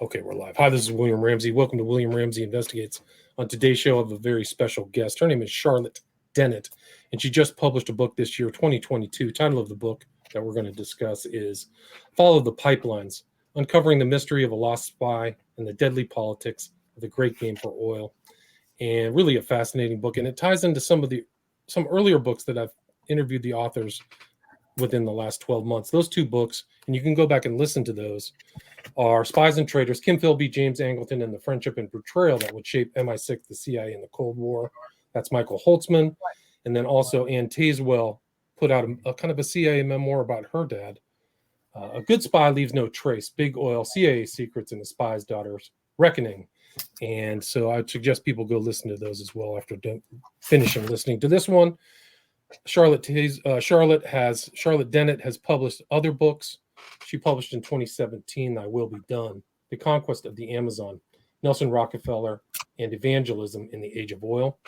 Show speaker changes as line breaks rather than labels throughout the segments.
Okay, we're live. Hi, this is William Ramsey. Welcome to William Ramsey Investigates. On today's show, I have a very special guest. Her name is Charlotte Dennett, and she just published a book this year, 2022. Title of the book that we're going to discuss is Follow the Pipelines, Uncovering the Mystery of a Lost Spy and the Deadly Politics of the Great Game for Oil. And really a fascinating book, and it ties into some earlier books that I've interviewed the authors within the last 12 months. Those two books, and you can go back and listen to those, are Spies and Traitors, Kim Philby, James Angleton, and the Friendship and Betrayal that would shape MI6, the CIA, in the Cold War. That's Michael Holtzman. And then also Ann Tazewell put out a kind of a CIA memoir about her dad. A Good Spy Leaves No Trace, Big Oil, CIA Secrets, and the Spy's Daughter's Reckoning. And so I'd suggest people go listen to those as well after finishing listening to this one. Charlotte Dennett has published other books. She published in 2017, I Will Be Done, The Conquest of the Amazon, Nelson Rockefeller, and Evangelism in the Age of Oil.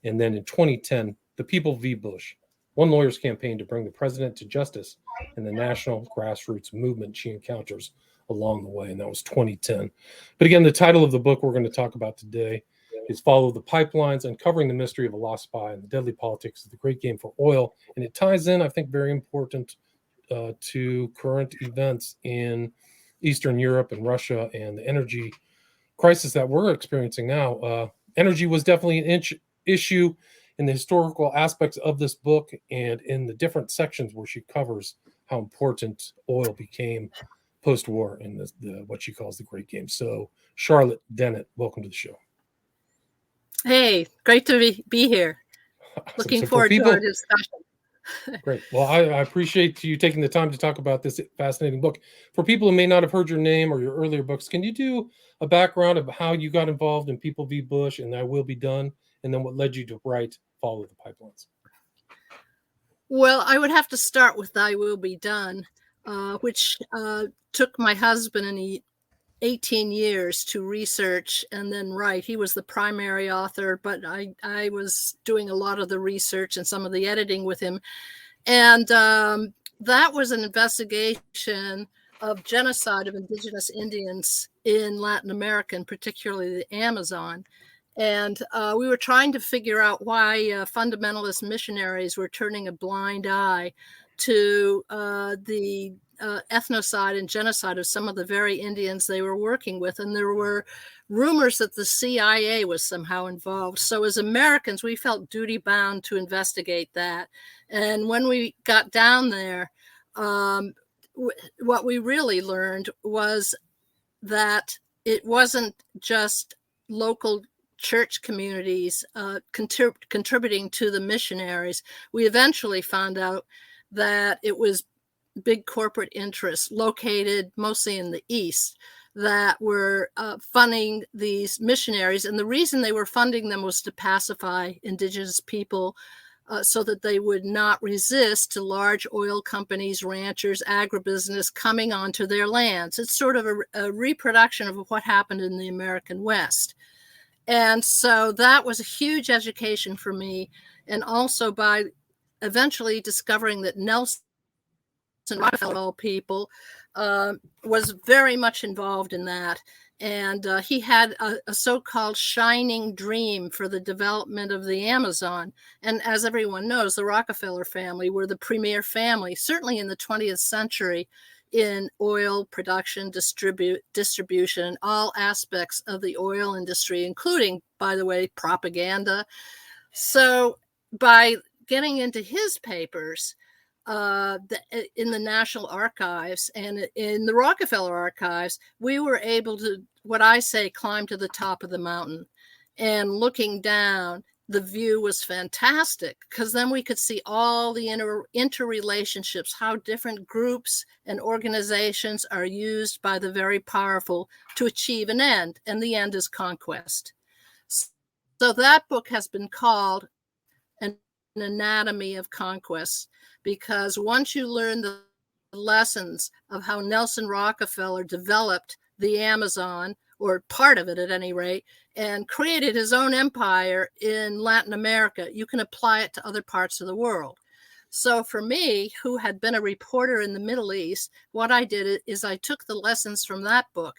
And then in 2010, The People v. Bush, one lawyer's campaign to bring the president to justice and the national grassroots movement she encounters along the way. And that was 2010. But again, the title of the book we're going to talk about today is Follow the Pipelines, Uncovering the Mystery of a Lost Spy and the Deadly Politics of the Great Game for Oil. And it ties in, I think, very important to current events in Eastern Europe and Russia and the energy crisis that we're experiencing now. Energy was definitely an issue in the historical aspects of this book and in the different sections where she covers how important oil became post-war in the what she calls the Great Game. So, Charlotte Dennett, welcome to the show.
Hey, great to be here. Looking forward to our discussion.
Great. Well, I appreciate you taking the time to talk about this fascinating book. For people who may not have heard your name or your earlier books, can you do a background of how you got involved in People v. Bush and I Will Be Done, and then what led you to write Follow the Pipelines?
Well, I would have to start with I Will Be Done, which took my husband 18 years to research and then write. He was the primary author, but I was doing a lot of the research and some of the editing with him. And that was an investigation of genocide of indigenous Indians in Latin America, and particularly the Amazon. And we were trying to figure out why fundamentalist missionaries were turning a blind eye to the ethnocide and genocide of some of the very Indians they were working with. And there were rumors that the CIA was somehow involved. So as Americans, we felt duty bound to investigate that. And when we got down there, what we really learned was that it wasn't just local church communities contributing to the missionaries. We eventually found out that it was big corporate interests located mostly in the East that were funding these missionaries. And the reason they were funding them was to pacify indigenous people so that they would not resist to large oil companies, ranchers, agribusiness coming onto their lands. It's sort of a reproduction of what happened in the American West. And so that was a huge education for me. And also by eventually discovering that Nelson Rockefeller people was very much involved in that. And he had a so-called shining dream for the development of the Amazon. And as everyone knows, the Rockefeller family were the premier family, certainly in the 20th century, in oil production, distribution, all aspects of the oil industry, including, by the way, propaganda. So by getting into his papers in the National Archives and in the Rockefeller Archives, we were able to, what I say, climb to the top of the mountain. And looking down, the view was fantastic because then we could see all the interrelationships, how different groups and organizations are used by the very powerful to achieve an end, and the end is conquest. So that book has been called An Anatomy of Conquest, because once you learn the lessons of how Nelson Rockefeller developed the Amazon, or part of it at any rate, and created his own empire in Latin America, you can apply it to other parts of the world. So for me, who had been a reporter in the Middle East, what I did is I took the lessons from that book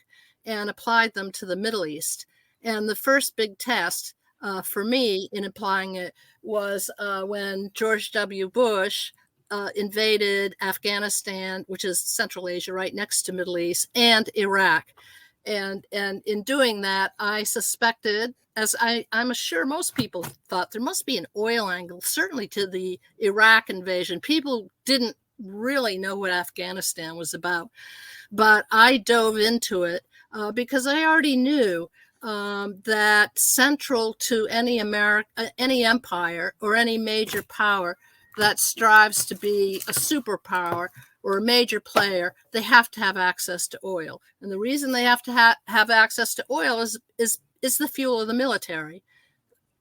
and applied them to the Middle East. And the first big test for me in applying it was when George W. Bush invaded Afghanistan, which is Central Asia, right next to Middle East, and Iraq. And in doing that, I suspected, as I'm sure most people thought, there must be an oil angle, certainly to the Iraq invasion. People didn't really know what Afghanistan was about, but I dove into it because I already knew that central to any empire or any major power that strives to be a superpower or a major player, they have to have access to oil. And the reason they have to have access to oil is the fuel of the military.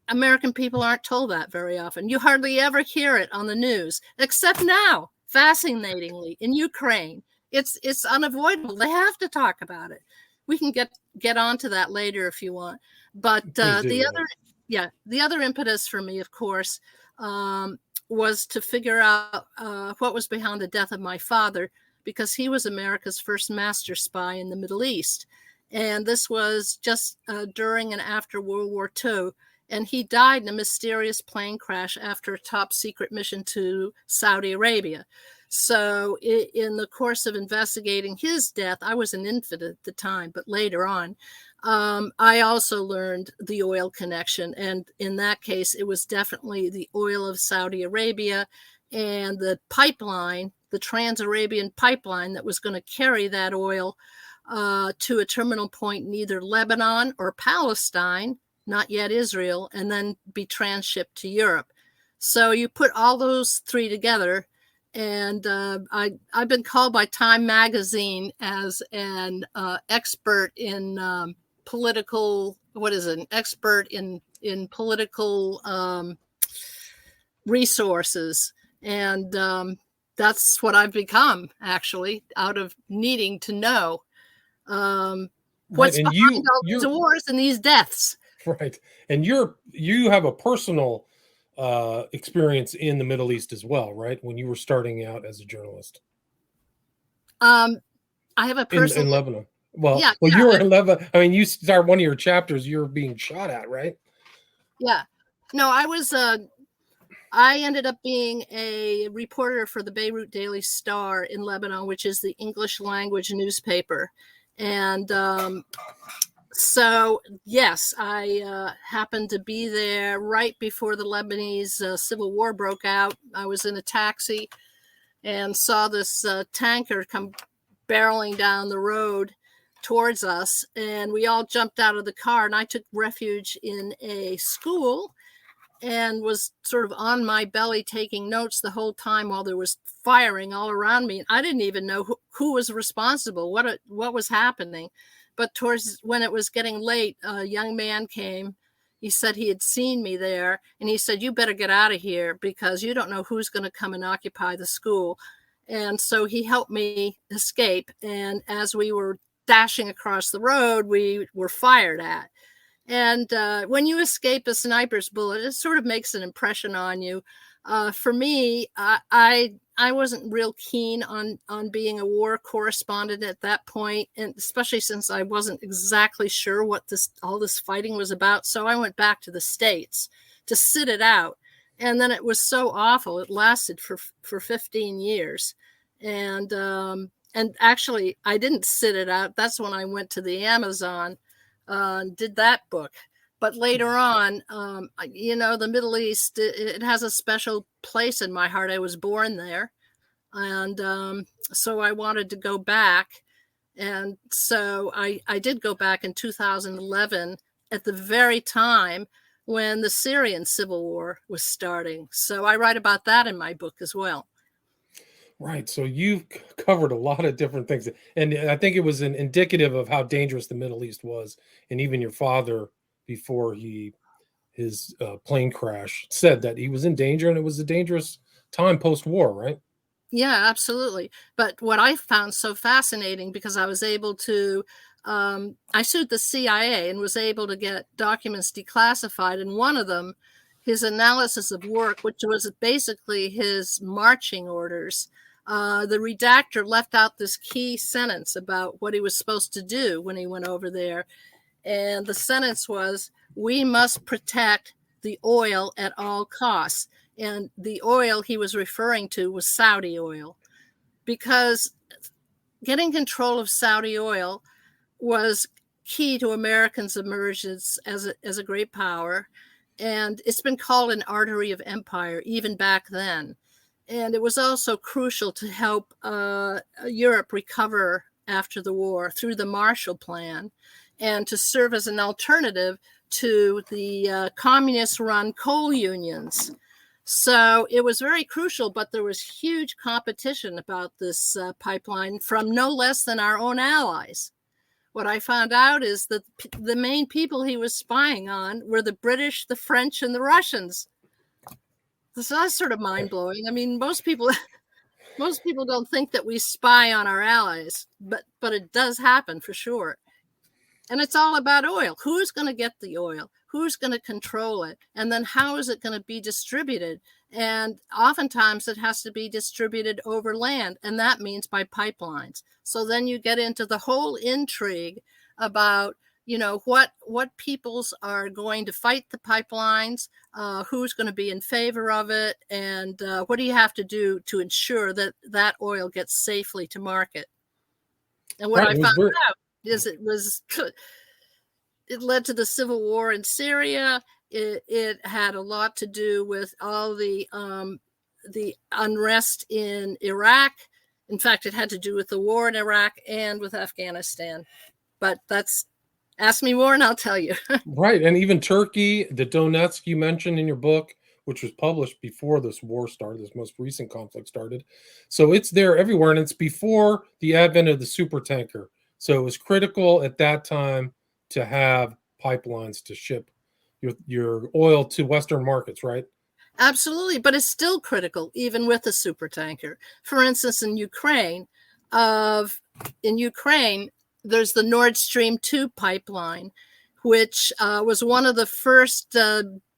American people aren't told that very often. You hardly ever hear it on the news, except now, fascinatingly, in Ukraine. It's unavoidable. They have to talk about it. We can get onto that later if you want. But the other impetus for me, of course, was to figure out what was behind the death of my father, because he was America's first master spy in the Middle East. And this was just during and after World War II. And he died in a mysterious plane crash after a top secret mission to Saudi Arabia. So in the course of investigating his death, I was an infant at the time, but later on, I also learned the oil connection. And in that case, it was definitely the oil of Saudi Arabia and the pipeline, the Trans-Arabian pipeline that was going to carry that oil to a terminal point in either Lebanon or Palestine, not yet Israel, and then be transshipped to Europe. So you put all those three together, and I've been called by Time magazine as an expert in political, an expert in political resources. And that's what I've become, actually, out of needing to know what's behind all these wars and these deaths.
Right. And you have a personal experience in the Middle East as well, right? When you were starting out as a journalist.
I have a personal
in Lebanon. Well, you were in Lebanon. I mean, you start one of your chapters, you're being shot at, right?
Yeah. No, I ended up being a reporter for the Beirut Daily Star in Lebanon, which is the English language newspaper. And so, yes, I happened to be there right before the Lebanese civil war broke out. I was in a taxi and saw this tanker come barreling down the road towards us. And we all jumped out of the car, and I took refuge in a school and was sort of on my belly taking notes the whole time while there was firing all around me. I didn't even know who was responsible, what was happening. But towards when it was getting late, a young man came. He said he had seen me there, and he said, "You better get out of here because you don't know who's going to come and occupy the school." And so he helped me escape. And as we were dashing across the road, we were fired at. And when you escape a sniper's bullet, it sort of makes an impression on you. For me, I wasn't real keen on being a war correspondent at that point, and especially since I wasn't exactly sure what all this fighting was about. So I went back to the States to sit it out. And then it was so awful. It lasted for 15 years. And actually, I didn't sit it out. That's when I went to the Amazon did that book. But later on, the Middle East, it has a special place in my heart. I was born there. And so I wanted to go back. And so I did go back in 2011 at the very time when the Syrian civil war was starting. So I write about that in my book as well.
Right. So you've covered a lot of different things. And I think it was indicative of how dangerous the Middle East was. And even your father, before his plane crash, said that he was in danger, and it was a dangerous time post-war, right?
Yeah, absolutely. But what I found so fascinating, because I was able to, I sued the CIA and was able to get documents declassified. And one of them, his analysis of work, which was basically his marching orders, the redactor left out this key sentence about what he was supposed to do when he went over there. And the sentence was, "We must protect the oil at all costs." And the oil he was referring to was Saudi oil, because getting control of Saudi oil was key to Americans' emergence as a great power. And it's been called an artery of empire even back then. And it was also crucial to help Europe recover after the war through the Marshall Plan, and to serve as an alternative to the communist-run coal unions. So it was very crucial, but there was huge competition about this pipeline from no less than our own allies. What I found out is that the main people he was spying on were the British, the French, and the Russians. So that's sort of mind-blowing. I mean, most people don't think that we spy on our allies, but it does happen for sure. And it's all about oil. Who's going to get the oil? Who's going to control it? And then how is it going to be distributed? And oftentimes it has to be distributed over land, and that means by pipelines. So then you get into the whole intrigue about, what peoples are going to fight the pipelines, who's going to be in favor of it, and what do you have to do to ensure that that oil gets safely to market. And what I found out is it led to the civil war in Syria. It had a lot to do with all the unrest in Iraq. In fact, it had to do with the war in Iraq and with Afghanistan. But ask me more and I'll tell you.
Right. And even Turkey, the Donetsk you mentioned in your book, which was published before this war started, this most recent conflict started. So it's there everywhere, and it's before the advent of the supertanker. So it was critical at that time to have pipelines to ship your oil to Western markets, right?
Absolutely, but it's still critical, even with the supertanker. For instance, in Ukraine, there's the Nord Stream 2 pipeline, which was one of the first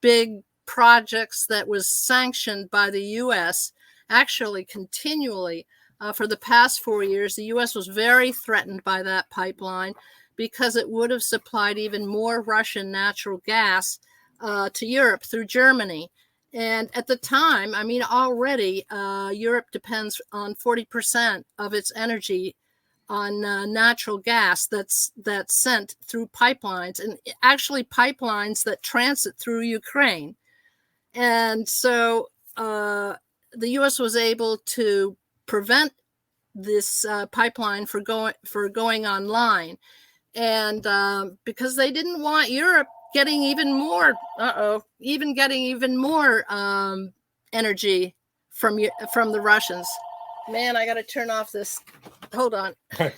big projects that was sanctioned by the U.S. Actually, continually for the past 4 years, the U.S. was very threatened by that pipeline because it would have supplied even more Russian natural gas to Europe through Germany. And at the time, I mean, already Europe depends on 40% of its energy on natural gas that's sent through pipelines, and actually pipelines that transit through Ukraine. And so the U.S. was able to prevent this pipeline for going online, and because they didn't want Europe getting even more energy from the Russians. Man, I got to turn off this. Hold on.
Right.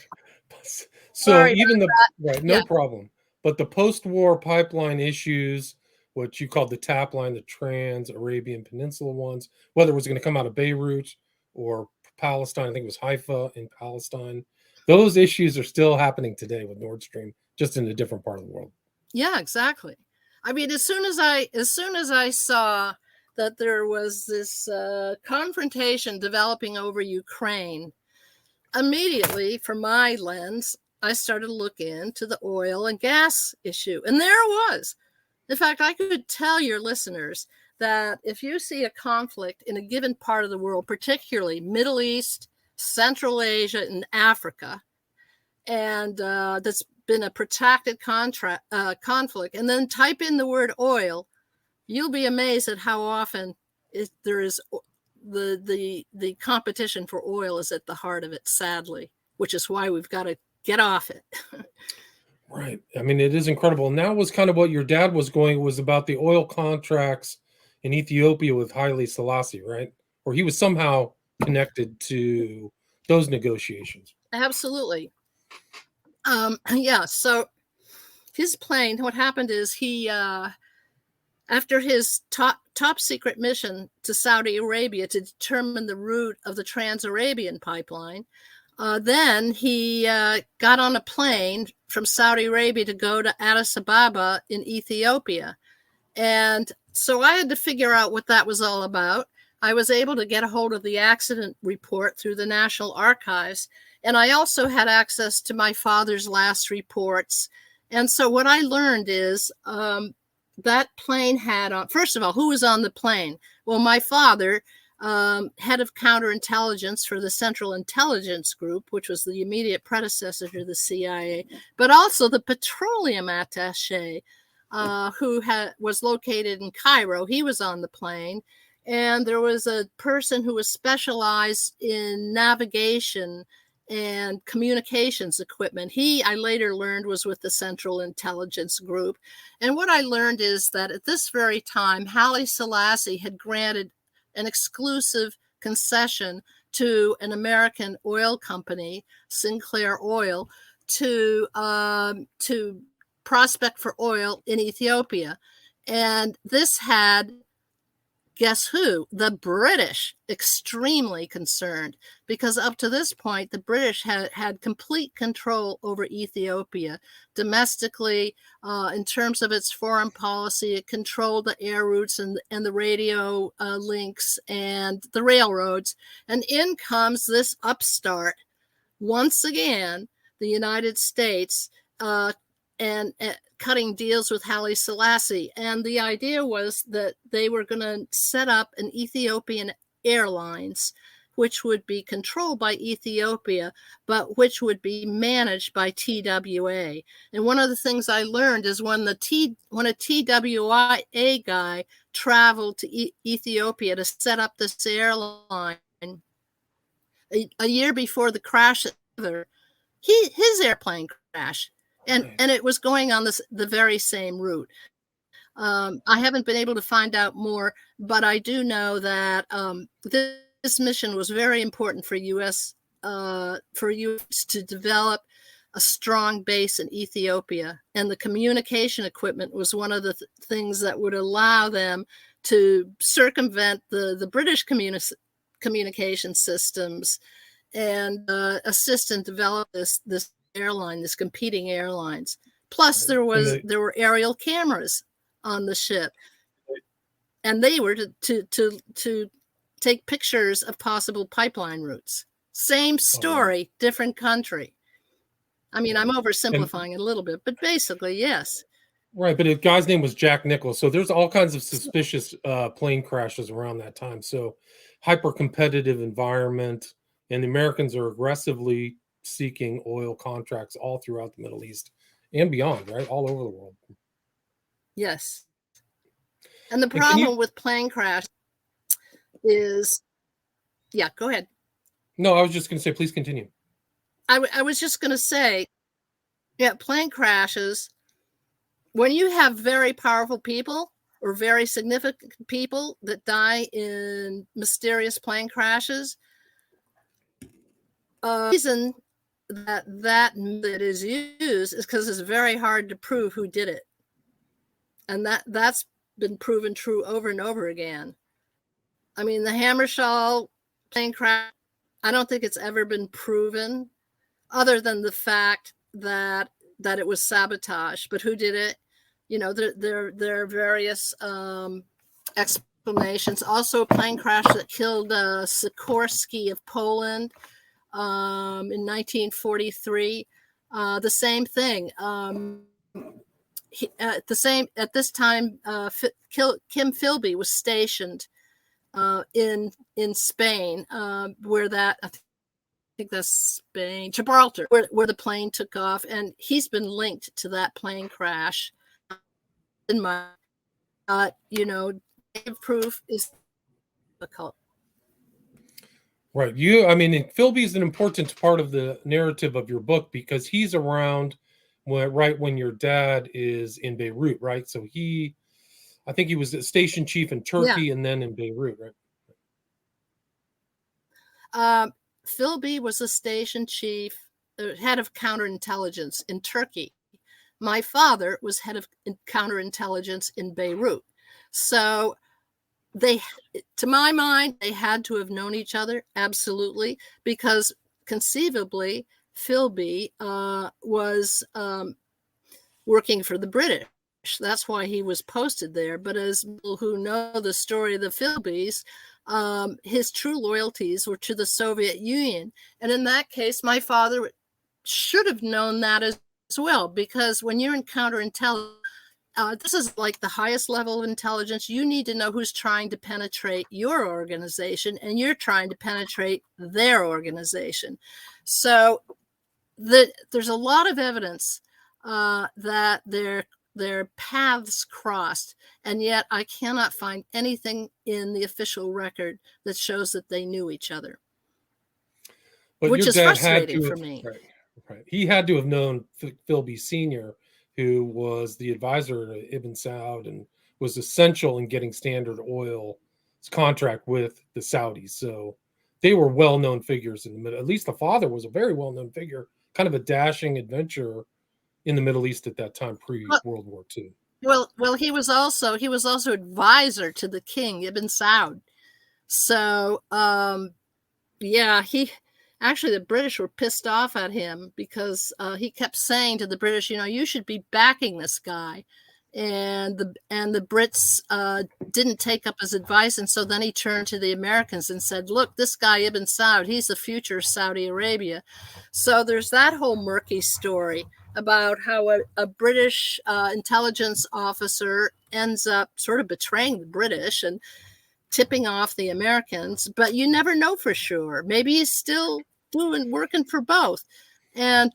So
Sorry
even
yeah.
problem. But the post-war pipeline issues, what you called the TAP line, the Trans-Arabian Peninsula ones, whether it was going to come out of Beirut or Palestine, I think it was Haifa in Palestine. Those issues are still happening today with Nord Stream, just in a different part of the world.
Yeah, exactly. I mean, as soon as I saw that there was this confrontation developing over Ukraine, immediately, from my lens, I started to look into the oil and gas issue. And there it was. In fact, I could tell your listeners that if you see a conflict in a given part of the world, particularly Middle East, Central Asia, and Africa, and that's been a protracted conflict, and then type in the word oil, you'll be amazed at how often there is the competition for oil is at the heart of it, sadly, which is why we've got to get off it.
Right. I mean, it is incredible. And that was kind of what your dad was about the oil contracts in Ethiopia with Haile Selassie, right? Or he was somehow connected to those negotiations.
Absolutely. Yeah. So his plane, what happened is he, after his top secret mission to Saudi Arabia to determine the route of the Trans-Arabian pipeline, then he got on a plane from Saudi Arabia to go to Addis Ababa in Ethiopia. And so I had to figure out what that was all about. I was able to get a hold of the accident report through the National Archives. And I also had access to my father's last reports. And so what I learned is that plane had on, first of all, who was on the plane? Well, my father, head of counterintelligence for the Central Intelligence Group, which was the immediate predecessor to the CIA, but also the petroleum attaché, who was located in Cairo. He was on the plane. And there was a person who was specialized in navigation and communications equipment. He, I later learned, was with the Central Intelligence Group. And what I learned is that at this very time, Haile Selassie had granted an exclusive concession to an American oil company, Sinclair Oil, to prospect for oil in Ethiopia. And this had, guess who? The British extremely concerned, because up to this point, the British had complete control over Ethiopia domestically. In terms of its foreign policy, it controlled the air routes and the radio links and the railroads. And in comes this upstart, once again, the United States, and cutting deals with Haile Selassie. And the idea was that they were going to set up an Ethiopian Airlines, which would be controlled by Ethiopia, but which would be managed by TWA. And one of the things I learned is when a TWA guy traveled to Ethiopia to set up this airline, a year before the crash, his airplane crashed. And it was going on the very same route. I haven't been able to find out more, but I do know that this mission was very important for U.S. To develop a strong base in Ethiopia. And the communication equipment was one of the things that would allow them to circumvent the British communication systems and assist and develop this airline, this competing airlines. Plus there were aerial cameras on the ship, and they were to take pictures of possible pipeline routes. Same story, different country. I mean, I'm oversimplifying it a little bit, but basically, yes.
Right, but the guy's name was Jack Nichols. So there's all kinds of suspicious plane crashes around that time. So hyper competitive environment, and the Americans are aggressively seeking oil contracts all throughout the Middle East and beyond, right? All over the world.
Yes. And the problem with plane crash is, yeah, go ahead.
No, I was just going to say, please continue.
I was just going to say, yeah, plane crashes, when you have very powerful people or very significant people that die in mysterious plane crashes, reason that is used is because it's very hard to prove who did it. And that's been proven true over and over again. I mean, the Hammarskjöld plane crash, I don't think it's ever been proven, other than the fact that it was sabotage. But who did it? You know, there are various explanations. Also, a plane crash that killed Sikorsky of Poland in 1943. The same thing. At this time, Kim Philby was stationed in Spain, where I think that's Spain, Gibraltar, where the plane took off, and he's been linked to that plane crash. In my, proof is difficult.
Right. Philby is an important part of the narrative of your book because he's around when your dad is in Beirut, right? So I think he was a station chief in Turkey and then in Beirut,
right? Philby was a station chief, head of counterintelligence in Turkey. My father was head of counterintelligence in Beirut. So to my mind, they had to have known each other, absolutely, because conceivably Philby was working for the British. That's why he was posted there. But as people who know the story of the Philbys, his true loyalties were to the Soviet Union. And in that case, my father should have known that as well, because when you're in counterintelligence, this is like the highest level of intelligence. You need to know who's trying to penetrate your organization, and you're trying to penetrate their organization. So there's a lot of evidence that their paths crossed, and yet I cannot find anything in the official record that shows that they knew each other,
But
which
your
is
dad had
frustrating
to
for
have,
me.
right. He had to have known Philby Sr., who was the advisor to Ibn Saud and was essential in getting Standard Oil's contract with the Saudis. So they were well-known figures in the Middle. At least the father was a very well-known figure, kind of a dashing adventurer in the Middle East at that time, pre-World War II.
Well, he was also advisor to the king, Ibn Saud. So, yeah, the British were pissed off at him because he kept saying to the British, you should be backing this guy. And the Brits didn't take up his advice. And so then he turned to the Americans and said, look, this guy Ibn Saud, he's the future of Saudi Arabia. So there's that whole murky story about how a British intelligence officer ends up sort of betraying the British and tipping off the Americans, but you never know for sure. Maybe he's still working for both. And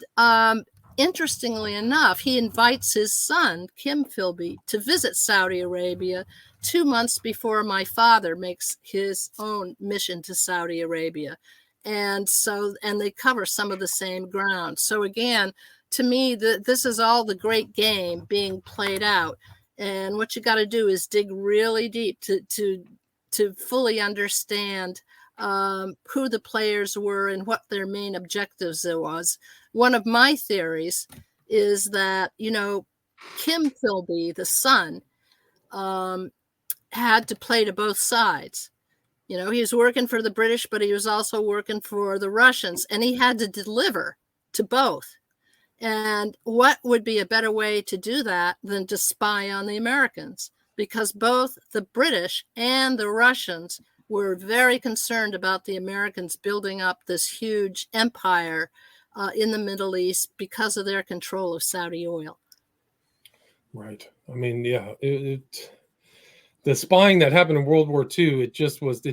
interestingly enough, he invites his son, Kim Philby, to visit Saudi Arabia 2 months before my father makes his own mission to Saudi Arabia. And they cover some of the same ground. So again, to me, this is all the great game being played out. And what you got to do is dig really deep to fully understand who the players were and what their main objectives was. One of my theories is that, Kim Philby, the son, had to play to both sides. He was working for the British, but he was also working for the Russians, and he had to deliver to both. And what would be a better way to do that than to spy on the Americans? Because both the British and the Russians were very concerned about the Americans building up this huge empire in the Middle East because of their control of Saudi oil.
Right. I mean, yeah, the spying that happened in World War II, it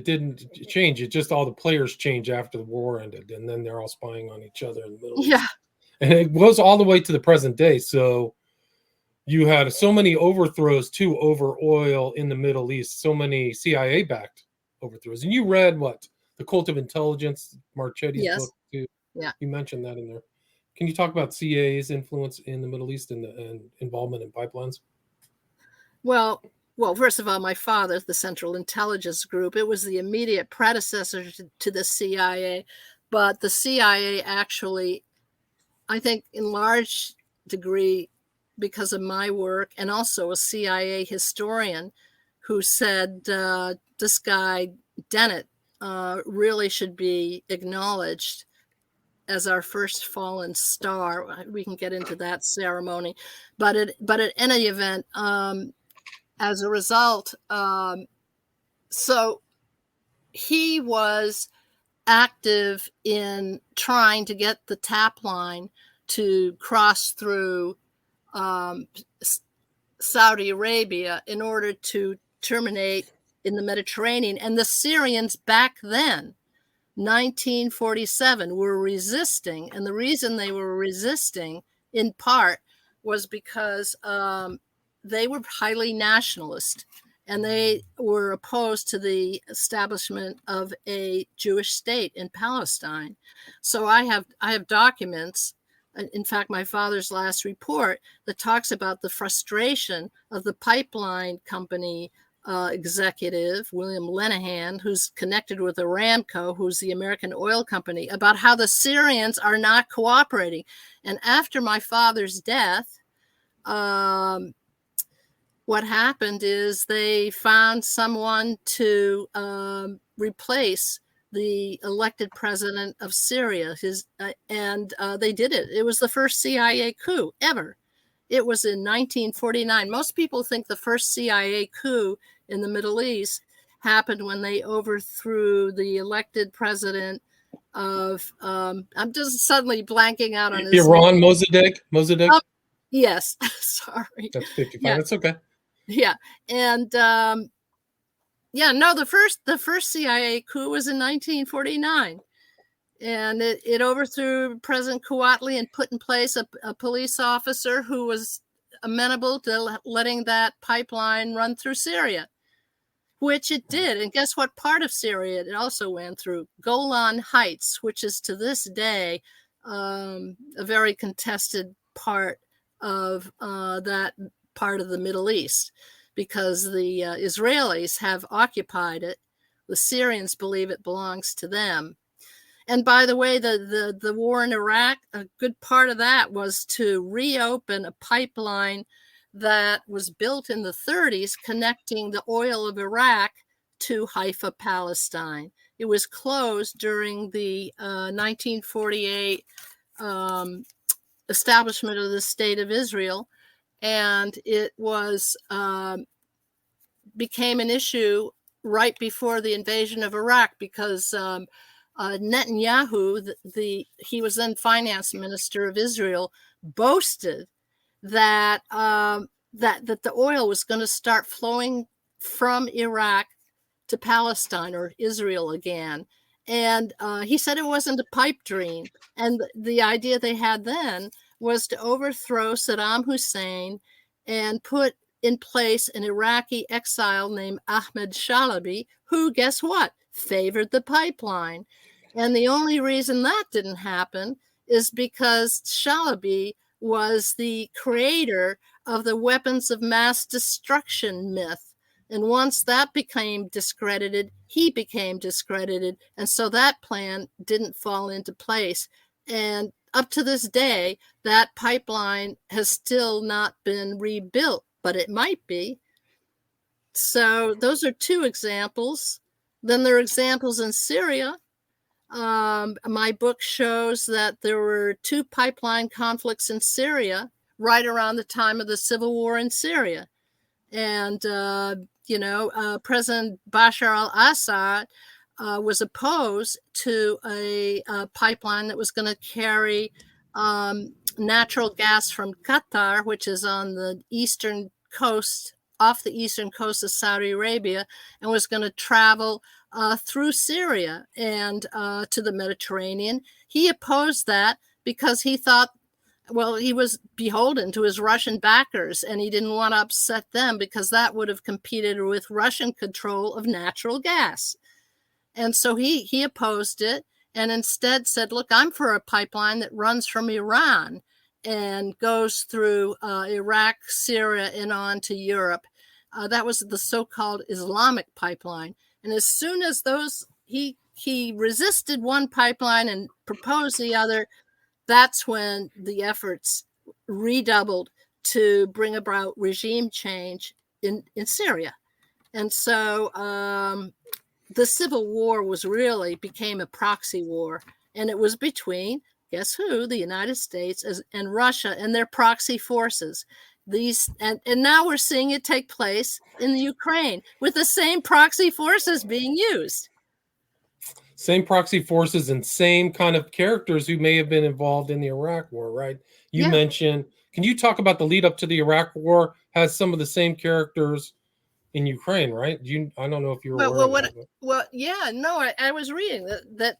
didn't change. It just all the players changed after the war ended, and then they're all spying on each other in the Middle East. And it goes all the way to the present day. So you had so many overthrows too over oil in the Middle East, so many CIA-backed overthrows. And you read The Cult of Intelligence, Marchetti's book too.
Yeah.
You mentioned that in there. Can you talk about CIA's influence in the Middle East and involvement in pipelines?
Well, first of all, my father, the Central Intelligence Group, it was the immediate predecessor to the CIA. But the CIA actually, I think in large degree, because of my work, and also a CIA historian who said this guy, Dennett, really should be acknowledged as our first fallen star. We can get into that ceremony. But at any event, as a result, so he was active in trying to get the tap line to cross through Saudi Arabia in order to terminate in the Mediterranean. And the Syrians back then, 1947, were resisting. And the reason they were resisting, in part, was because they were highly nationalist. And they were opposed to the establishment of a Jewish state in Palestine. So I have documents, in fact, my father's last report, that talks about the frustration of the pipeline company executive, William Lenahan, who's connected with Aramco, who's the American oil company, about how the Syrians are not cooperating. And after my father's death, what happened is they found someone to replace the elected president of Syria. And they did it. It was the first CIA coup ever. It was in 1949. Most people think the first CIA coup in the Middle East happened when they overthrew the elected president of, I'm just suddenly blanking out on his
Iran,
name.
Mossadegh.
Yes, sorry.
That's 55.
Yeah.
That's okay.
Yeah. And no, the first CIA coup was in 1949. And it overthrew President Kouatly and put in place a police officer who was amenable to letting that pipeline run through Syria, which it did. And guess what part of Syria it also went through? Golan Heights, which is to this day a very contested part of that part of the Middle East, because the Israelis have occupied it. The Syrians believe it belongs to them. And by the way, the war in Iraq, a good part of that was to reopen a pipeline that was built in the 30s connecting the oil of Iraq to Haifa, Palestine. It was closed during the 1948 establishment of the State of Israel, and it was became an issue right before the invasion of Iraq, because Netanyahu, he was then finance minister of Israel, boasted that that the oil was going to start flowing from Iraq to Palestine or Israel again. And he said it wasn't a pipe dream. And the idea they had then was to overthrow Saddam Hussein and put in place an Iraqi exile named Ahmed Shalabi, who, guess what, favored the pipeline. And the only reason that didn't happen is because Shalabi was the creator of the weapons of mass destruction myth. And once that became discredited, he became discredited. And so that plan didn't fall into place. And up to this day, that pipeline has still not been rebuilt, but it might be. So those are two examples. Then there are examples in Syria. My book shows that there were two pipeline conflicts in Syria right around the time of the civil war in Syria. And, President Bashar al-Assad was opposed to a pipeline that was going to carry natural gas from Qatar, which is on the eastern coast, off the eastern coast of Saudi Arabia, and was going to travel through Syria and to the Mediterranean. He opposed that because he thought, well, he was beholden to his Russian backers, and he didn't want to upset them because that would have competed with Russian control of natural gas. And so he opposed it and instead said, look, I'm for a pipeline that runs from Iran and goes through Iraq, Syria, and on to Europe. That was the so-called Islamic pipeline. And as soon as he resisted one pipeline and proposed the other, that's when the efforts redoubled to bring about regime change in Syria. And so the civil war became a proxy war, and it was between, guess who, the United States and Russia and their proxy forces. And now we're seeing it take place in the Ukraine with the same proxy forces being used.
Same proxy forces and same kind of characters who may have been involved in the Iraq war, right? You mentioned, can you talk about the lead up to the Iraq war has some of the same characters in Ukraine, right? I don't know if you're aware of that.
Well, yeah, no, I was reading that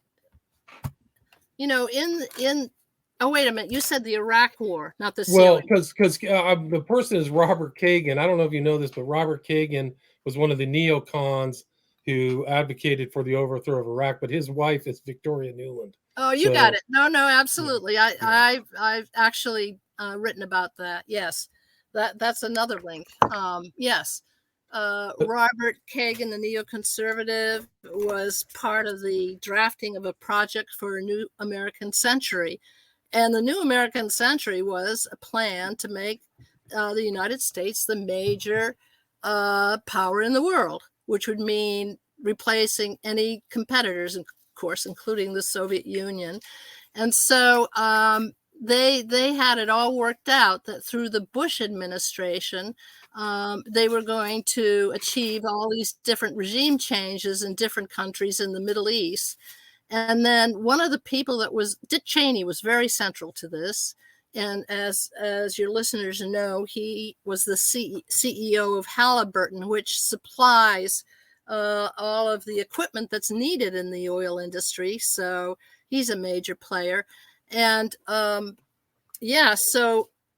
oh, wait a minute, you said the Iraq war, not the Syria.
Well, because the person is Robert Kagan. I don't know if you know this, but Robert Kagan was one of the neocons who advocated for the overthrow of Iraq, but his wife is Victoria Nuland.
Oh, you got it. No, absolutely. Yeah. I've actually written about that. Yes, that's another link. Yes, Robert Kagan, the neoconservative, was part of the drafting of a project for a new American century, and the new American century was a plan to make the United States the major power in the world, which would mean replacing any competitors, of course, including the Soviet Union. And so they had it all worked out that through the Bush administration, they were going to achieve all these different regime changes in different countries in the Middle East. And then one of the people that was Dick Cheney was very central to this. And as your listeners know, he was the CEO of Halliburton, which supplies all of the equipment that's needed in the oil industry. So he's a major player. And so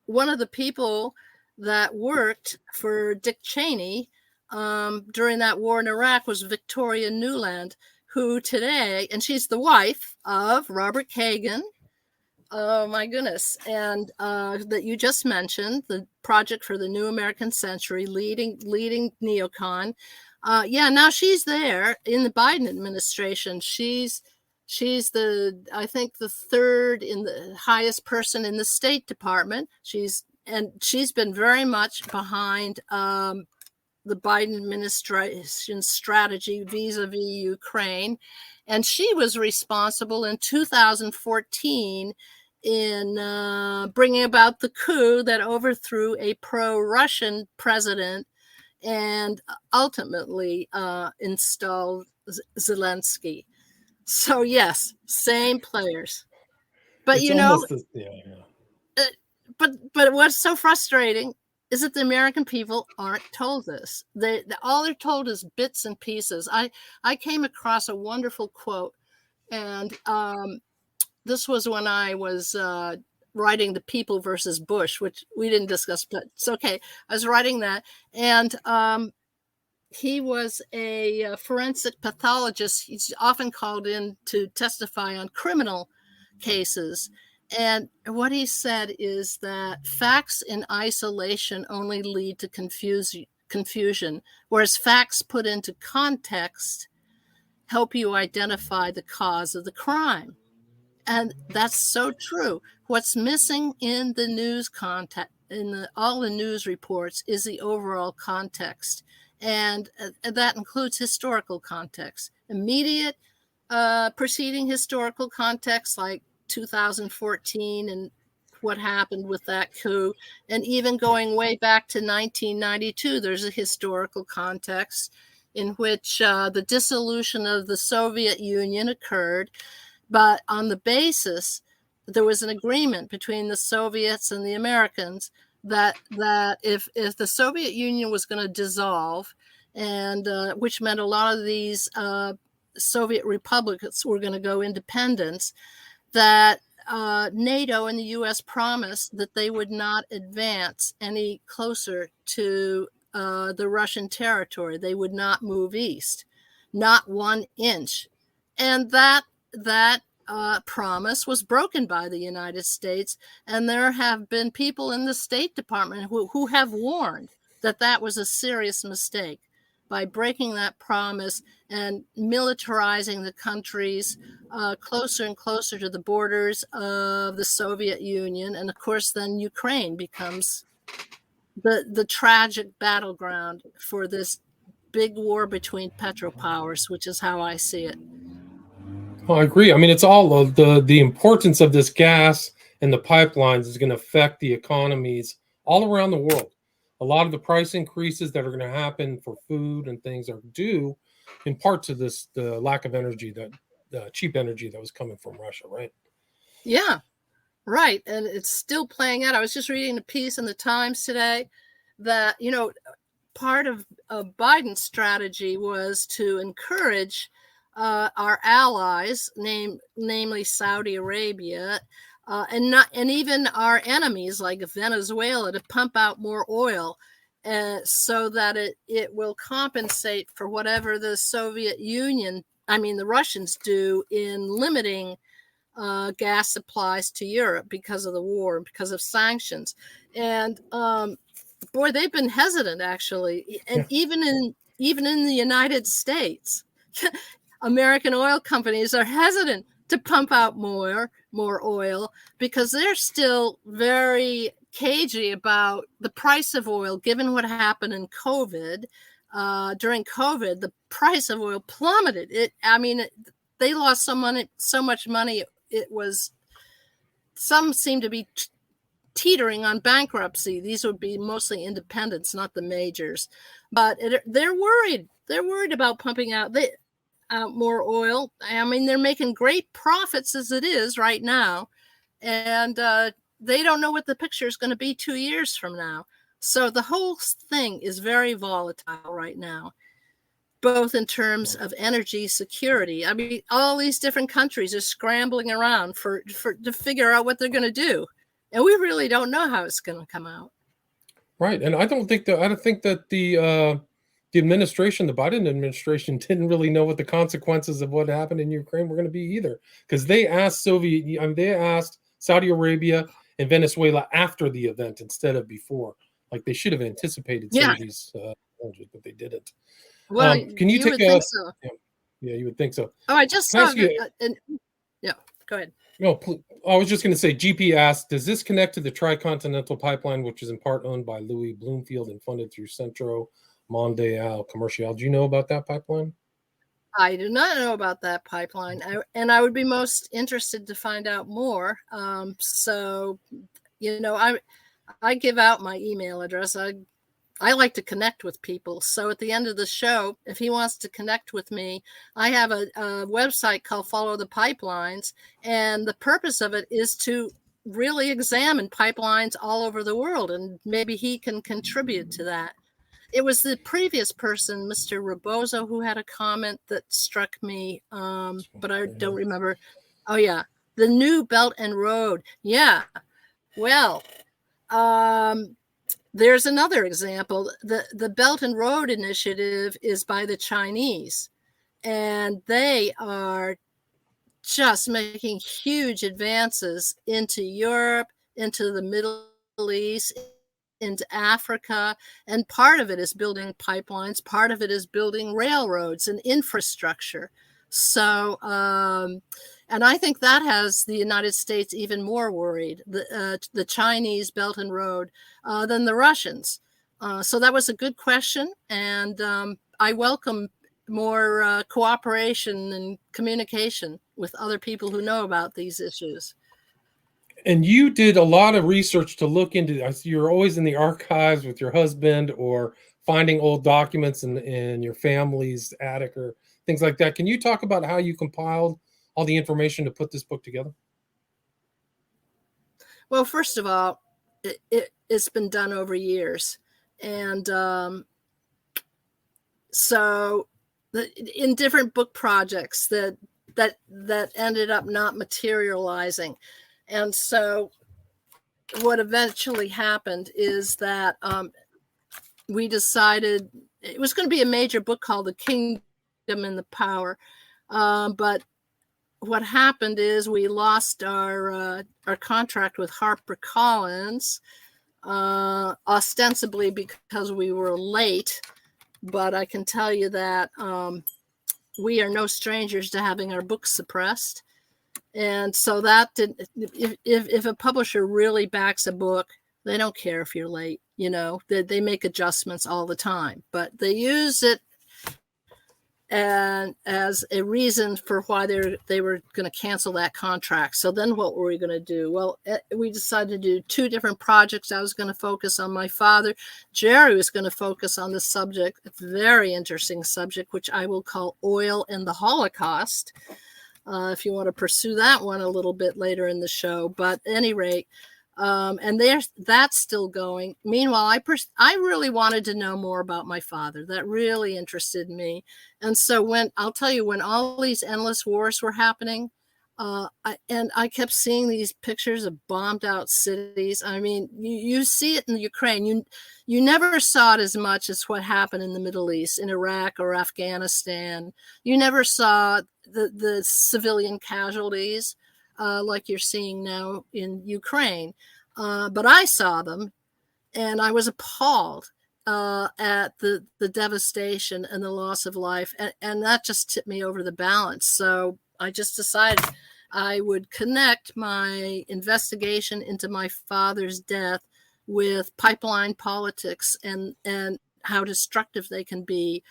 one of the people that worked for Dick Cheney during that war in Iraq was Victoria Nuland, who today, and she's the wife of Robert Kagan. Oh my goodness. And that you just mentioned, the Project for the New American Century, leading neocon. Now she's there in the Biden administration. She's I think the third in the highest person in the State Department. She's been very much behind the Biden administration's strategy vis-a-vis Ukraine. And she was responsible in 2014 in bringing about the coup that overthrew a pro-Russian president and ultimately installed Zelensky. So yes, same players. But but what's so frustrating is that the American people aren't told this. All they're told is bits and pieces. I came across a wonderful quote, and this was when I was writing The People versus Bush, which we didn't discuss, but it's okay. I was writing that, and he was a forensic pathologist. He's often called in to testify on criminal cases. And what he said is that facts in isolation only lead to confusion, whereas facts put into context help you identify the cause of the crime. And that's so true. What's missing in the news context, all the news reports, is the overall context. And that includes historical context, immediate preceding historical context, like 2014 and what happened with that coup. And even going way back to 1992, there's a historical context in which the dissolution of the Soviet Union occurred. But on the basis, there was an agreement between the Soviets and the Americans that if the Soviet Union was going to dissolve, and which meant a lot of these Soviet republics were going to go independent, that NATO and the U.S. promised that they would not advance any closer to the Russian territory. They would not move east, not 1 inch. And that promise was broken by the United States. And there have been people in the State Department who have warned that that was a serious mistake by breaking that promise and militarizing the countries closer and closer to the borders of the Soviet Union. And of course, then Ukraine becomes the tragic battleground for this big war between petropowers, which is how I see it.
Well, I agree. I mean, it's all of the importance of this gas and the pipelines is going to affect the economies all around the world. A lot of the price increases that are going to happen for food and things are due in part to the lack of energy, the cheap energy that was coming from Russia, right?
Yeah, right. And it's still playing out. I was just reading a piece in the Times today that, part of Biden's strategy was to encourage our allies, namely Saudi Arabia, and even our enemies like Venezuela, to pump out more oil, so that it will compensate for whatever the the Russians do in limiting gas supplies to Europe because of the war, because of sanctions. And boy, they've been hesitant, actually, and even in the United States. American oil companies are hesitant to pump out more oil because they're still very cagey about the price of oil, given what happened in COVID. During COVID, the price of oil plummeted. They lost so much money. It was some seem to be teetering on bankruptcy. These would be mostly independents, not the majors. But they're worried. They're worried about pumping out more oil. I mean, they're making great profits as it is right now. And they don't know what the picture is going to be 2 years from now. So the whole thing is very volatile right now, both in terms of energy security. I mean, all these different countries are scrambling around to figure out what they're going to do. And we really don't know how it's going to come out.
Right. And I don't think that the administration, the Biden administration, didn't really know what the consequences of what happened in Ukraine were going to be either, because they asked they asked Saudi Arabia and Venezuela after the event instead of before. Like, they should have anticipated some of these challenges, but they didn't.
Well,
can you take
think so.
Yeah, you would think so.
Oh, I just saw yeah, go ahead.
No, I was just going to say, GP asked, does this connect to the Tricontinental Pipeline, which is in part owned by Louis Bloomfield and funded through Centro Mondial Commercial? Do you know about that pipeline?
I do not know about that pipeline, and I would be most interested to find out more. So, I give out my email address. I like to connect with people. So at the end of the show, if he wants to connect with me, I have a website called Follow the Pipelines. And the purpose of it is to really examine pipelines all over the world. And maybe he can contribute to that. It was the previous person, Mr. Rebozo, who had a comment that struck me, but I don't remember. Oh, yeah. The new Belt and Road. Yeah. Well, there's another example. The Belt and Road Initiative is by the Chinese, and they are just making huge advances into Europe, into the Middle East, into Africa, and part of it is building pipelines, part of it is building railroads and infrastructure. So, and I think that has the United States even more worried, the Chinese Belt and Road, than the Russians. So that was a good question, and I welcome more cooperation and communication with other people who know about these issues.
And you did a lot of research to look into. You're always in the archives with your husband, or finding old documents in your family's attic or things like that. Can you talk about how you compiled all the information to put this book together?
Well, first of all, it's been done over years. And so in different book projects that ended up not materializing. And so what eventually happened is that we decided it was going to be a major book called The Kingdom and the Power. But what happened is we lost our contract with HarperCollins, ostensibly because we were late. But I can tell you that we are no strangers to having our books suppressed. And so that if a publisher really backs a book, they don't care if you're late. They make adjustments all the time, but they use it and as a reason for why they were going to cancel that contract. So then what were we going to do? Well, we decided to do two different projects. I was going to focus on my father. Jerry was going to focus on the subject, a very interesting subject, which I will call Oil and the Holocaust. If you want to pursue that one a little bit later in the show. But at any rate, and that's still going. Meanwhile, I really wanted to know more about my father. That really interested me. And so when all these endless wars were happening, I kept seeing these pictures of bombed out cities. I mean, you see it in Ukraine. You never saw it as much as what happened in the Middle East, in Iraq or Afghanistan. You never saw the civilian casualties like you're seeing now in Ukraine. But I saw them, and I was appalled at the devastation and the loss of life. And that just tipped me over the balance. So I just decided I would connect my investigation into my father's death with pipeline politics and how destructive they can be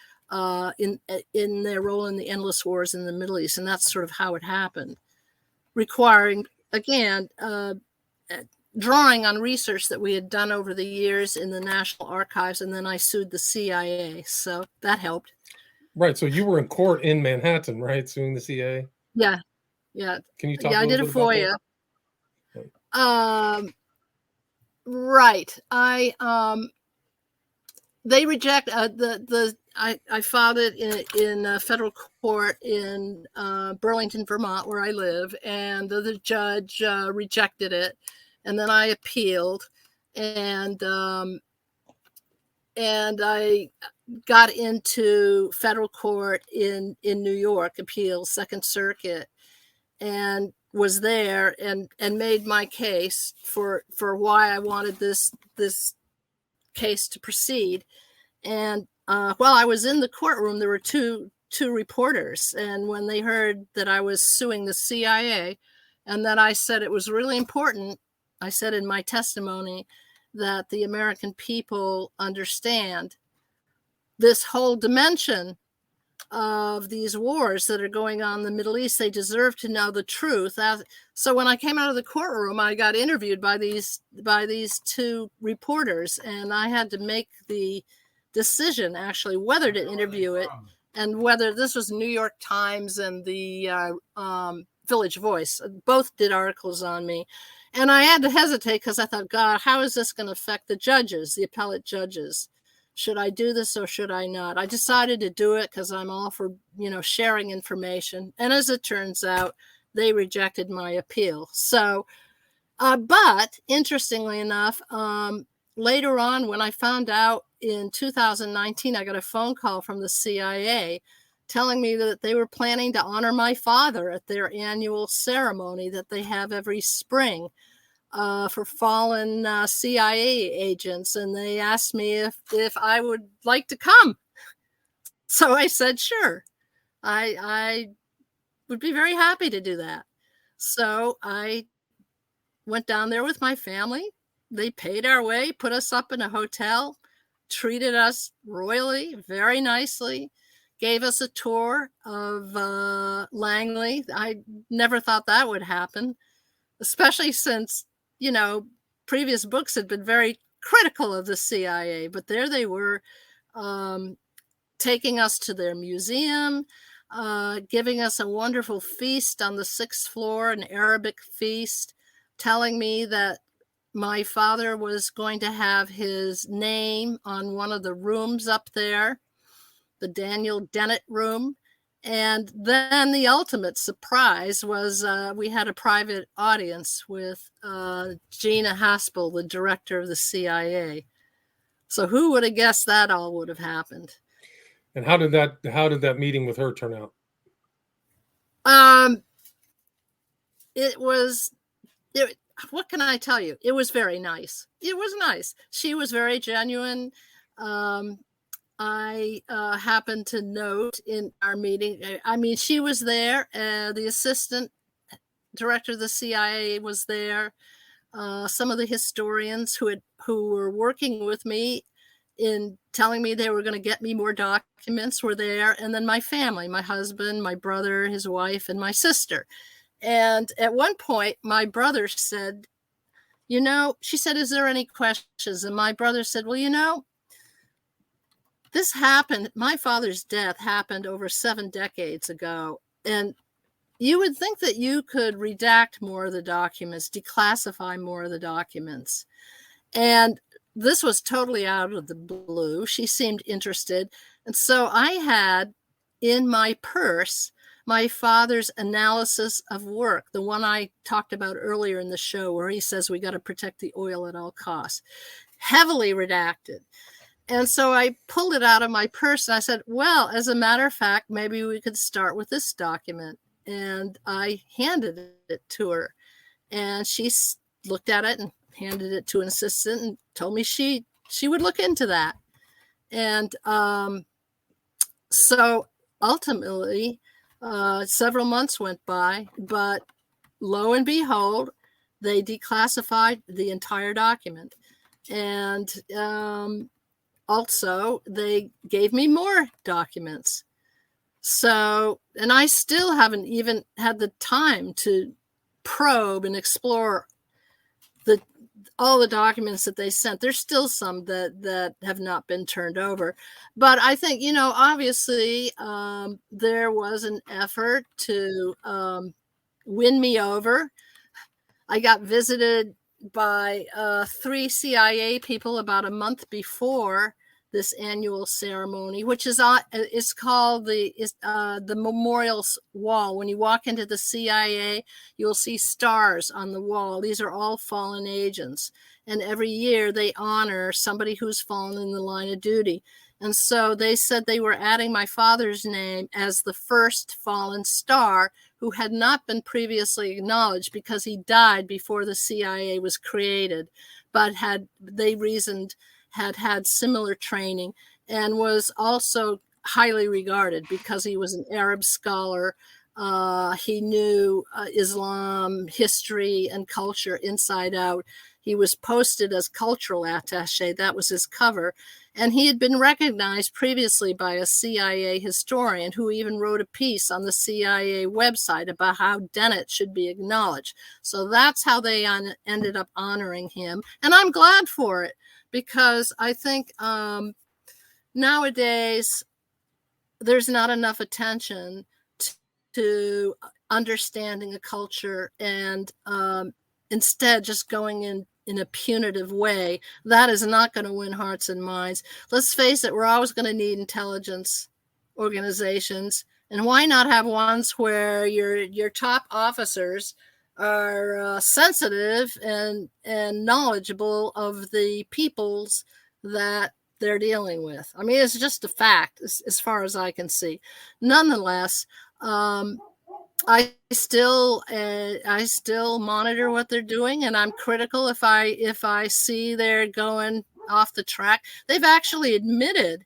in their role in the endless wars in the Middle East. And that's sort of how it happened, requiring again, drawing on research that we had done over the years in the National Archives, and then I sued the CIA, so that helped.
Right. So you were in court in Manhattan, right, suing the CIA?
Yeah.
Can you talk
Yeah,
a
I
little
did a
bit about
FOIA.
that?
Right. They reject I filed it in federal court in Burlington, Vermont, where I live, and the judge rejected it, and then I appealed, and I got into federal court in New York, appeals, Second Circuit, and was there and made my case for why I wanted this case to proceed. And while I was in the courtroom, there were two reporters, and when they heard that I was suing the CIA, and that I said it was really important, I said in my testimony that the American people understand this whole dimension of these wars that are going on in the Middle East. They deserve to know the truth. So when I came out of the courtroom, I got interviewed by these two reporters, and I had to make the decision actually whether to interview it, and whether this was New York Times and the Village Voice. Both did articles on me. And I had to hesitate because I thought, God, how is this going to affect the judges, the appellate judges? Should I do this or should I not? I decided to do it because I'm all for, sharing information. And as it turns out, they rejected my appeal. So, but interestingly enough, later on, when I found out in 2019, I got a phone call from the CIA telling me that they were planning to honor my father at their annual ceremony that they have every spring for fallen CIA agents. And they asked me if I would like to come. So I said, sure, I would be very happy to do that. So I went down there with my family. They paid our way, put us up in a hotel, treated us royally, very nicely, gave us a tour of Langley. I never thought that would happen, especially since, previous books had been very critical of the CIA. But there they were, taking us to their museum, giving us a wonderful feast on the 6th floor, an Arabic feast, telling me that my father was going to have his name on one of the rooms up there, the Daniel Dennett room. And then the ultimate surprise was we had a private audience with Gina Haspel, the director of the CIA. So who would have guessed that all would have happened?
And how did that meeting with her turn out?
What can I tell you? It was very nice. It was nice. She was very genuine. I happened to note in our meeting, she was there. The assistant director of the CIA was there. Some of the historians who were working with me in telling me they were going to get me more documents were there. And then my family, my husband, my brother, his wife, and my sister. And at one point, my brother said, she said, is there any questions? And my brother said, well, this happened. My father's death happened over 7 decades ago. And you would think that you could redact more of the documents, declassify more of the documents. And this was totally out of the blue. She seemed interested. And so I had in my purse my father's analysis of work, the one I talked about earlier in the show, where he says we got to protect the oil at all costs, heavily redacted. And so I pulled it out of my purse and I said, well, as a matter of fact, maybe we could start with this document. And I handed it to her, and she looked at it and handed it to an assistant and told me she would look into that. And so ultimately, several months went by, but lo and behold, they declassified the entire document. And also, they gave me more documents. So, and I still haven't even had the time to probe and explore all the documents that they sent. There's still some that have not been turned over. But I think, obviously there was an effort to win me over. I got visited by 3 CIA people about a month before this annual ceremony, which is called the Memorial Wall. When you walk into the CIA, you'll see stars on the wall. These are all fallen agents. And every year they honor somebody who's fallen in the line of duty. And so they said they were adding my father's name as the first fallen star who had not been previously acknowledged because he died before the CIA was created, but had similar training and was also highly regarded because he was an Arab scholar. He knew Islam, history, and culture inside out. He was posted as cultural attaché. That was his cover. And he had been recognized previously by a CIA historian who even wrote a piece on the CIA website about how Dennett should be acknowledged. So that's how they ended up honoring him. And I'm glad for it, because I think nowadays there's not enough attention to understanding a culture, and instead just going in a punitive way. That is not going to win hearts and minds. Let's face it, we're always going to need intelligence organizations. And why not have ones where your top officers are sensitive and knowledgeable of the peoples that they're dealing with? I mean, it's just a fact as far as I can see. Nonetheless, I still monitor what they're doing, and I'm critical if I see they're going off the track. They've actually admitted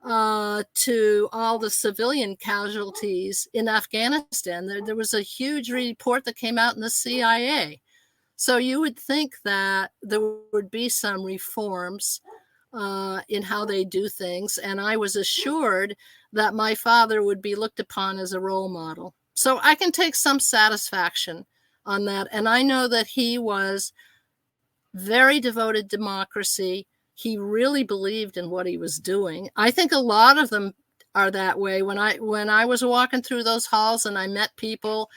to all the civilian casualties in Afghanistan. There was a huge report that came out in the CIA. So you would think that there would be some reforms in how they do things, and I was assured that my father would be looked upon as a role model. So I can take some satisfaction on that. And I know that he was very devoted to democracy. He really believed in what he was doing. I think a lot of them are that way. When I was walking through those halls and I met people,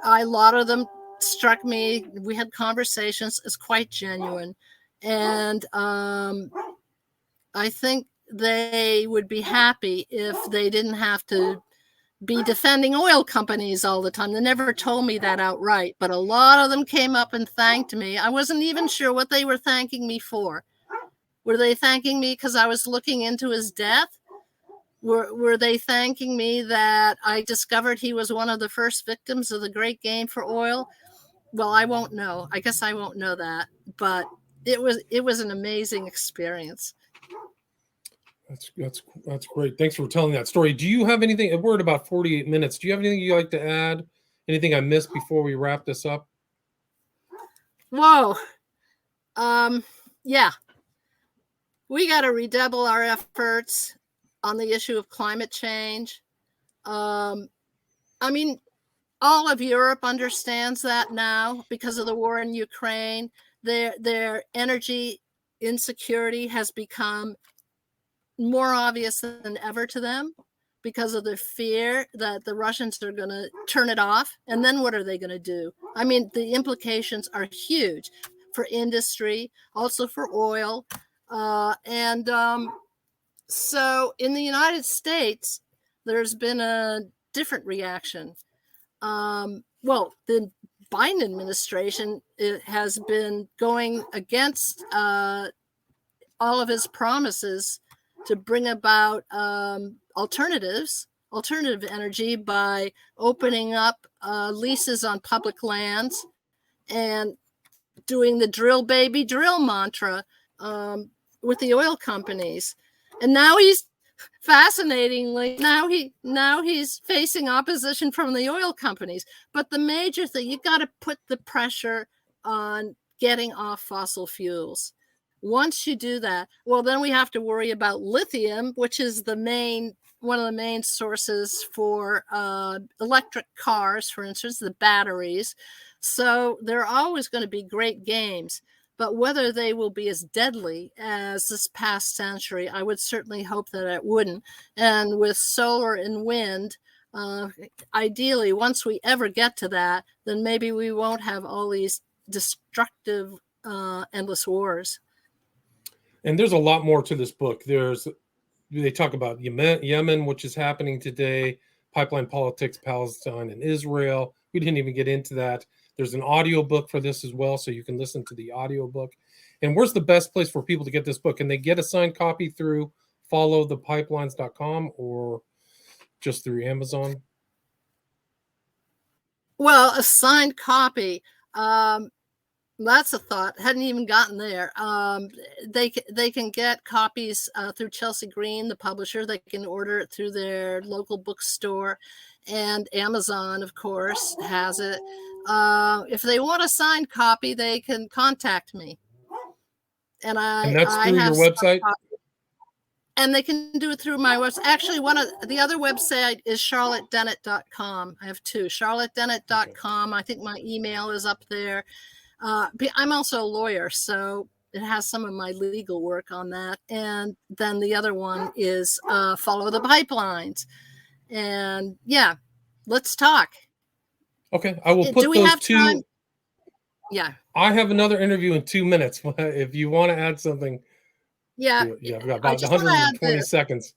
a lot of them struck me. We had conversations. It's quite genuine. And I think they would be happy if they didn't have to be defending oil companies all the time. They never told me that outright, but a lot of them came up and thanked me. I wasn't even sure what they were thanking me for. Were they thanking me because I was looking into his death? Were they thanking me that I discovered he was one of the first victims of the great game for oil? Well, I won't know. I guess I won't know that, but it was an amazing experience.
That's great. Thanks for telling that story. Do you have anything? We're at about 48 minutes. Do you have anything you'd like to add? Anything I missed before we wrap this up?
Whoa. Yeah. We got to redouble our efforts on the issue of climate change. I mean, all of Europe understands that now because of the war in Ukraine. Their energy insecurity has become more obvious than ever to them because of the fear that the Russians are going to turn it off. And then what are they going to do? I mean, the implications are huge for industry, also for oil. So in the United States, there's been a different reaction. Well, the Biden administration has been going against all of his promises to bring about alternative energy by opening up leases on public lands and doing the drill baby drill mantra with the oil companies. And now he's fascinatingly he's facing opposition from the oil companies. But the major thing, you got to put the pressure on getting off fossil fuels. Once you do that, well, then we have to worry about lithium, which is one of the main sources for electric cars, for instance, the batteries. So there are always going to be great games, but whether they will be as deadly as this past century, I would certainly hope that it wouldn't. And with solar and wind, ideally, once we ever get to that, then maybe we won't have all these destructive, endless wars.
And there's a lot more to this book. They talk about Yemen, which is happening today, pipeline politics, Palestine, and Israel. We didn't even get into that. There's an audio book for this as well, so you can listen to the audio book. And where's the best place for people to get this book? Can they get a signed copy through followthepipelines.com or just through Amazon?
Well, a signed copy. That's a thought. Hadn't even gotten there. They can get copies through Chelsea Green, the publisher. They can order it through their local bookstore, and Amazon, of course, has it. If they want a signed copy, they can contact me, and
that's through your website.
And they can do it through my website. Actually, one of the other website is charlottedennett.com. I have two, charlottedennett.com. I think my email is up there. I'm also a lawyer, so it has some of my legal work on that. And then the other one is Follow the Pipelines. And yeah, let's talk.
Okay, I will put those two. Time?
Yeah.
I have another interview in 2 minutes. If you want to add something.
Yeah.
I've got about 120 seconds.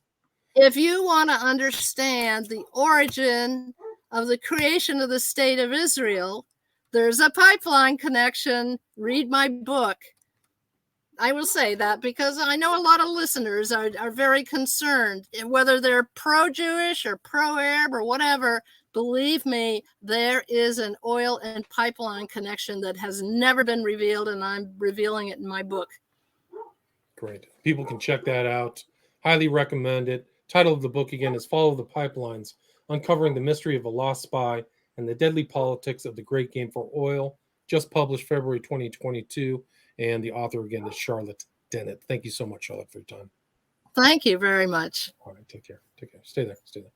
If you want to understand the origin of the creation of the state of Israel, there's a pipeline connection. Read my book. I will say that because I know a lot of listeners are very concerned, whether they're pro-Jewish or pro-Arab or whatever. Believe me, there is an oil and pipeline connection that has never been revealed, and I'm revealing it in my book.
Great. People can check that out. Highly recommend it. Title of the book again is Follow the Pipelines, Uncovering the Mystery of a Lost Spy and the Deadly Politics of the Great Game for Oil. Just published February 2022. And the author again is Charlotte Dennett. Thank you so much, Charlotte, for your time.
Thank you very much.
All right. Take care. Take care. Stay there. Stay there.